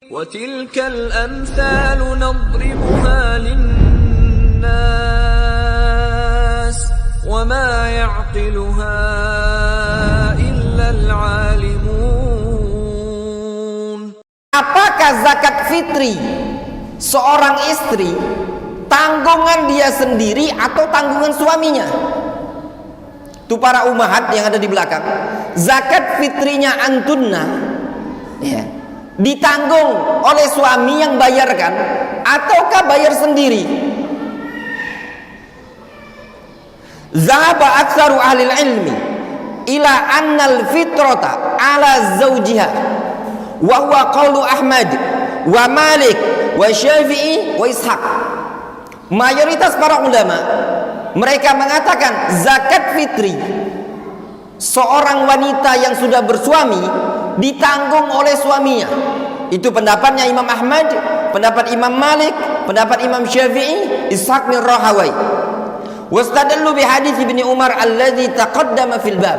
وَتِلْكَ الْأَمْثَالُ نَضْرِبُهَا لِلنَّاسِ وَمَا يَعْقِلُهَا إِلَّا الْعَالِمُونَ. Apakah zakat fitri seorang istri tanggungan dia sendiri atau tanggungan suaminya? Itu para ummahat yang ada di belakang. Zakat fitrinya antunna ya, ditanggung oleh suami yang bayarkan ataukah bayar sendiri? Zahaba aktsaru ahli ilmi ila annal fitrata ala zawjiha wa huwa qaulu Ahmad wa Malik wa Syafi'i wa Ishaq. Mayoritas para ulama mereka mengatakan zakat fitri seorang wanita yang sudah bersuami ditanggung oleh suaminya. Itu pendapatnya Imam Ahmad, pendapat Imam Malik, pendapat Imam Syafi'i, Ishaq bin Rahawai. Wastadallu bi hadits Ibnu Umar alladzi taqaddama fil bab.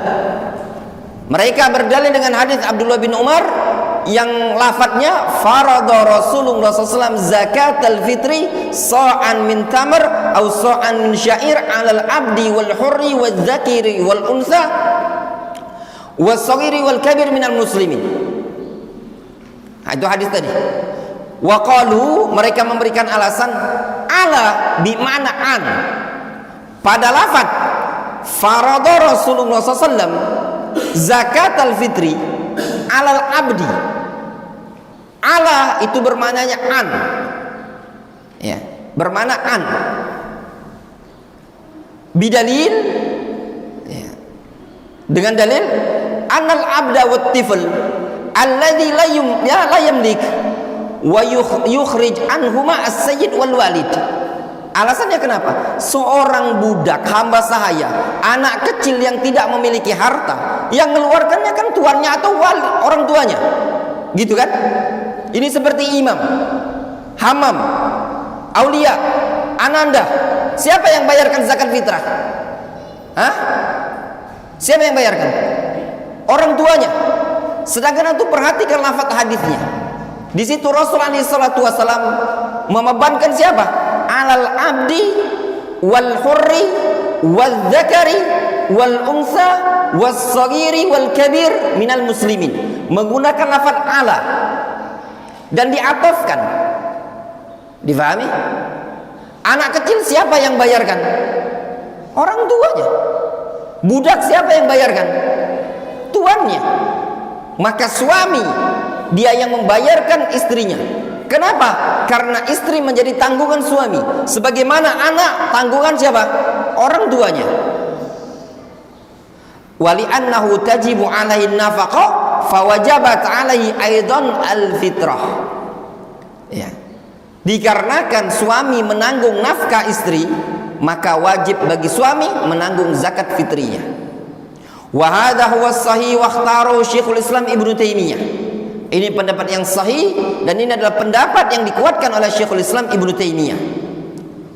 Mereka berdalil dengan hadis Abdullah bin Umar yang lafadznya farada Rasulullah SAW zakatal fitri sa'an min tamr aw sa'an min syair 'alal abdi wal hurri wal dzakiri wal unsa was-saghiri wal kabir minal muslimin. Nah, itu hadis tadi. Wa qalu, mereka memberikan alasan ala bi ma'na an. Pada lafaz farada Rasulullah SAW zakatal fitri alal abdi. Ala itu bermaknanya an. Ya, bermakna an. Bidalil ya, dengan dalil annal abda wat tifl alladhi la yamlik wa yukhrij anhuma as-sayyid wal walid. Alasannya kenapa? Seorang budak hamba sahaya, anak kecil yang tidak memiliki harta, yang mengeluarkannya kan tuannya atau wali, orang tuanya. Gitu kan? Ini seperti imam, hamam, aulia, ananda. Siapa yang bayarkan zakat fitrah? Hah? Siapa yang bayarkan? Orang tuanya. Sedangkan itu perhatikan lafaz hadisnya. Di situ Rasulullah SAW membebankan siapa? Alal abdi wal hurri wal dzakari wal unsa was saghiri wal kabir minal muslimin. Menggunakan lafaz ala dan diatofkan. Difahami? Anak kecil siapa yang bayarkan? Orang tuanya. Budak siapa yang bayarkan? Tuannya. Maka suami dia yang membayarkan istrinya. Kenapa? Karena istri menjadi tanggungan suami. Sebagaimana anak tanggungan siapa? Orang tuanya. Wali annahu tajibu alaihi nafaqah fawajabat alaihi aidan al-fitrah. Ya. Dikarenakan suami menanggung nafkah istri, maka wajib bagi suami menanggung zakat fitrinya. Wa hadha huwa sahih wa ikhtarahu Syekhul Islam Ibnu Taimiyah. Ini pendapat yang sahih dan ini adalah pendapat yang dikuatkan oleh Syekhul Islam Ibnu Taimiyah.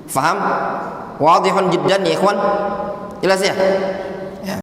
Faham? Wadihun jiddan ya ikhwan. Jelas ya?